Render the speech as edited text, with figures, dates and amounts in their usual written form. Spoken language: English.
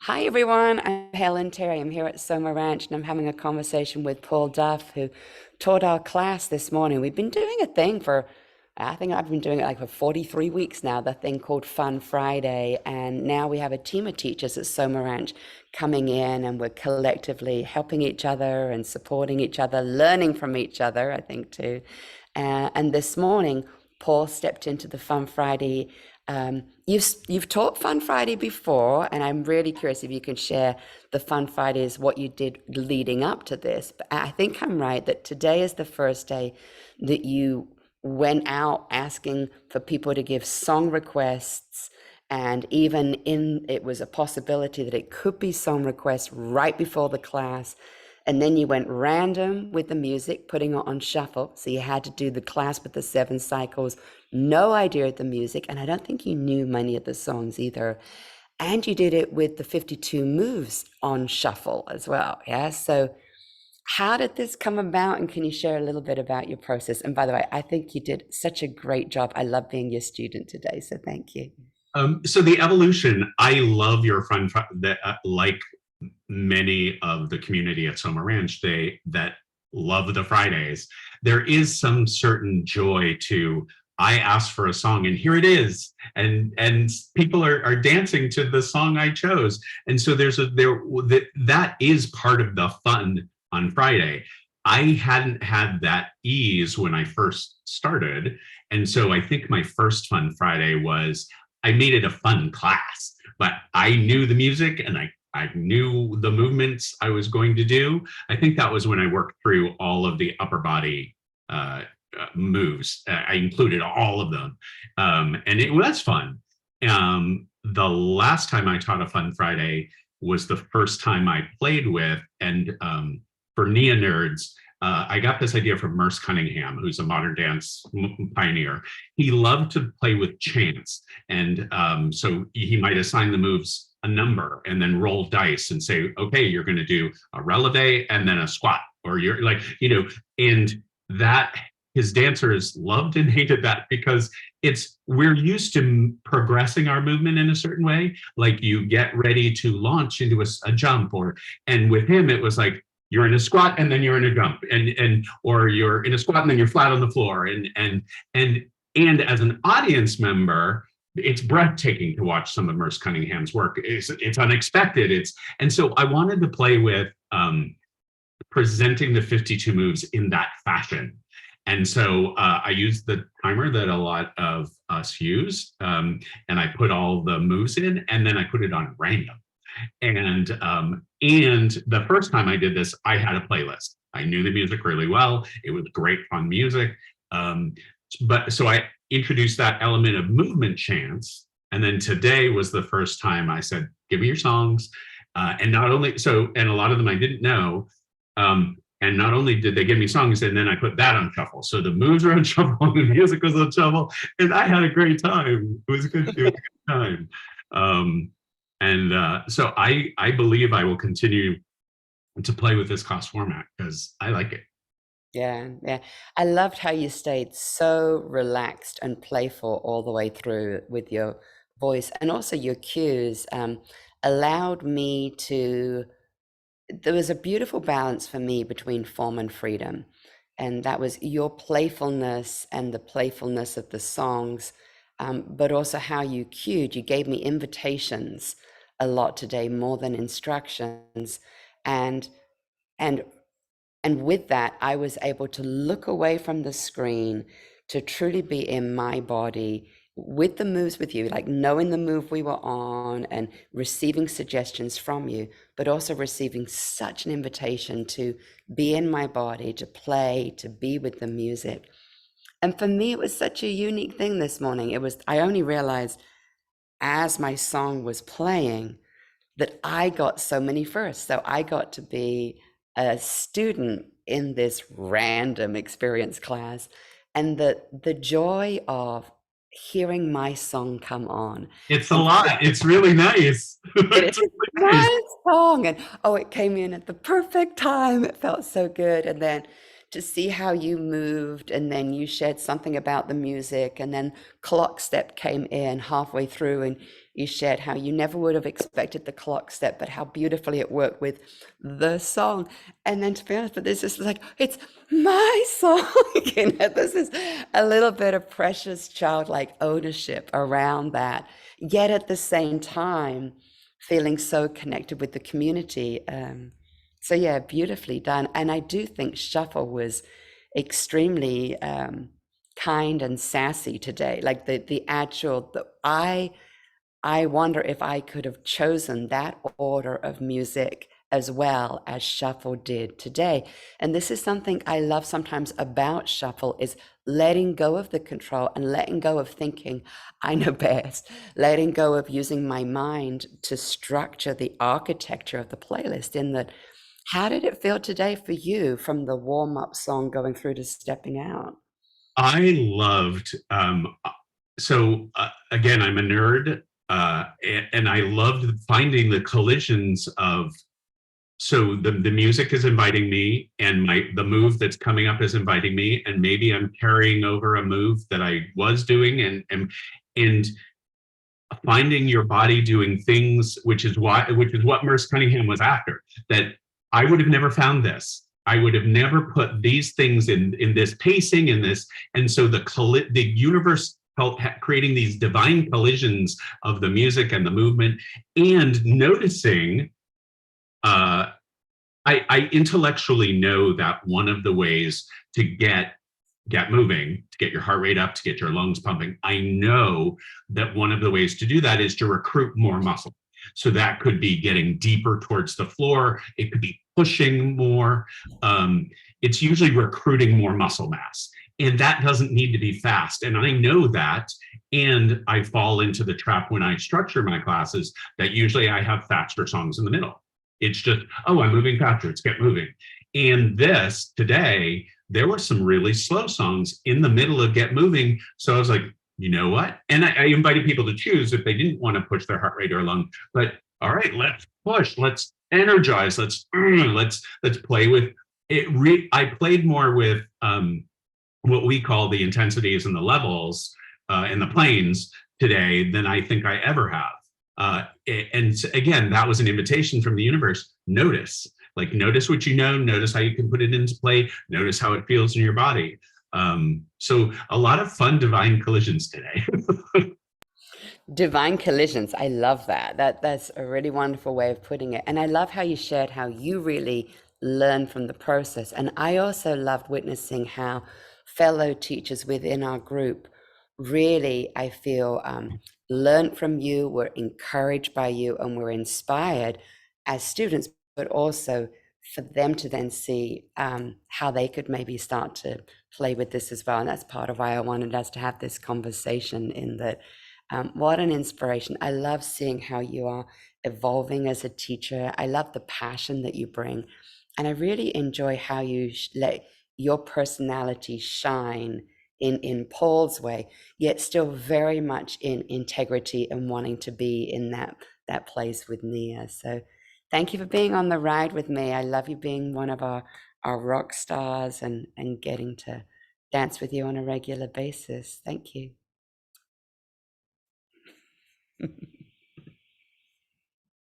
Hi everyone, I'm Helen Terry. I'm here at Soma Ranch and I'm having a conversation with Paul Duff, who taught our class this morning. We've been doing a thing for, I think I've been doing it like for 43 weeks now, the thing called Fun Friday. And now we have a team of teachers at Soma Ranch coming in and we're collectively helping each other and supporting each other, learning from each other, I think too. And this morning, Paul stepped into the Fun Friday. You've taught Fun Friday before, and I'm really curious if you can share the Fun Fridays, what you did leading up to this. But I think I'm right that today is the first day that you went out asking for people to give song requests, and even in it was a possibility that it could be song requests right before the class. And then you went random with the music, putting it on shuffle. So you had to do the class with the 7 cycles, no idea of the music. And I don't think you knew many of the songs either. And you did it with the 52 moves on shuffle as well. Yeah. So how did this come about? And can you share a little bit about your process? And by the way, I think you did such a great job. I love being your student today. So thank you. So the evolution, I love your that like many of the community at Soma Ranch, they that love the Fridays. There is some certain joy to I asked for a song and here it is, and people are dancing to the song I chose, and so that is part of the fun on Friday. I hadn't had that ease when I first started, and so I think my first Fun Friday was I made it a fun class, but I knew the music and I knew the movements I was going to do. I think that was when I worked through all of the upper body moves. I included all of them, and it was fun. The last time I taught a Fun Friday was the first time I played with, and for Nia nerds, I got this idea from Merce Cunningham, who's a modern dance pioneer. He loved to play with chance. And so he might assign the moves a number and then roll dice and say, okay, you're going to do a releve and then a squat, or you're like, and that his dancers loved and hated that because we're used to progressing our movement in a certain way. Like you get ready to launch into a jump, and with him, it was like, you're in a squat and then you're in a jump, or you're in a squat and then you're flat on the floor. And as an audience member, it's breathtaking to watch some of Merce Cunningham's work. It's unexpected. And so I wanted to play with presenting the 52 moves in that fashion. And so I used the timer that a lot of us use, and I put all the moves in, and then I put it on random. And the first time I did this, I had a playlist. I knew the music really well. It was great fun music. But so I introduced that element of movement chance. And then today was the first time I said, give me your songs. And not only so, and a lot of them I didn't know. And not only did they give me songs, and then I put that on shuffle. So the moves were on shuffle, the music was on shuffle, and I had a great time. It was a good time. So I believe I will continue to play with this class format because I like it. Yeah, yeah. I loved how you stayed so relaxed and playful all the way through with your voice, and also your cues allowed me to. There was a beautiful balance for me between form and freedom, and that was your playfulness and the playfulness of the songs, but also how you cued. You gave me invitations a lot today, more than instructions, and and and with that, I was able to look away from the screen to truly be in my body with the moves with you, like knowing the move we were on and receiving suggestions from you, but also receiving such an invitation to be in my body, to play, to be with the music. And for me, it was such a unique thing this morning. I only realized as my song was playing that I got so many firsts. So I got to be a student in this random experience class, and the joy of hearing my song come on. It's a And lot. It's really nice. it It's is really nice. my song, and oh, it came in at the perfect time. It felt so good. And then to see how you moved, and then you shared something about the music, and then clock step came in halfway through, and you shared how you never would have expected the clock step, but how beautifully it worked with the song. And then to be honest, but this is like, it's my song. This is a little bit of precious childlike ownership around that. Yet at the same time, feeling so connected with the community. So yeah, beautifully done. And I do think Shuffle was extremely kind and sassy today. Like I wonder if I could have chosen that order of music as well as Shuffle did today. And this is something I love sometimes about Shuffle is letting go of the control and letting go of thinking I know best, letting go of using my mind to structure the architecture of the playlist. In that, how did it feel today for you from the warm-up song going through to stepping out? I loved, again, I'm a nerd, and I loved finding the collisions of, so the music is inviting me, and the move that's coming up is inviting me, and maybe I'm carrying over a move that I was doing, and finding your body doing things, which is what Merce Cunningham was after. That I would have never found this. I would have never put these things in this pacing, in this, and so the universe felt creating these divine collisions of the music and the movement, and noticing. I intellectually know that one of the ways to get moving, to get your heart rate up, to get your lungs pumping, I know that one of the ways to do that is to recruit more muscle. So that could be getting deeper towards the floor. It could be pushing more. It's usually recruiting more muscle mass. And that doesn't need to be fast. And I know that. And I fall into the trap when I structure my classes that usually I have faster songs in the middle. It's just, oh, I'm moving faster. Let's get moving. And this today, there were some really slow songs in the middle of Get Moving. So I was like, you know what? And I invited people to choose if they didn't want to push their heart rate or lung. But all right, let's push. Let's energize. Let's play with it. I played more with what we call the intensities and the levels and the planes today than I think I ever have. And again, that was an invitation from the universe. Notice what you know, notice how you can put it into play, notice how it feels in your body. So a lot of fun divine collisions today. Divine collisions. I love that. That's a really wonderful way of putting it. And I love how you shared how you really learn from the process. And I also loved witnessing how fellow teachers within our group really, I feel, learned from you, were encouraged by you, and were inspired as students, but also for them to then see how they could maybe start to play with this as well. And that's part of why I wanted us to have this conversation, in that what an inspiration. I love seeing how you are evolving as a teacher. I love the passion that you bring. And I really enjoy how you let your personality shine in Paul's way, yet still very much in integrity and wanting to be in that place with Nia. So thank you for being on the ride with me. I love you being one of our rock stars and getting to dance with you on a regular basis. Thank you.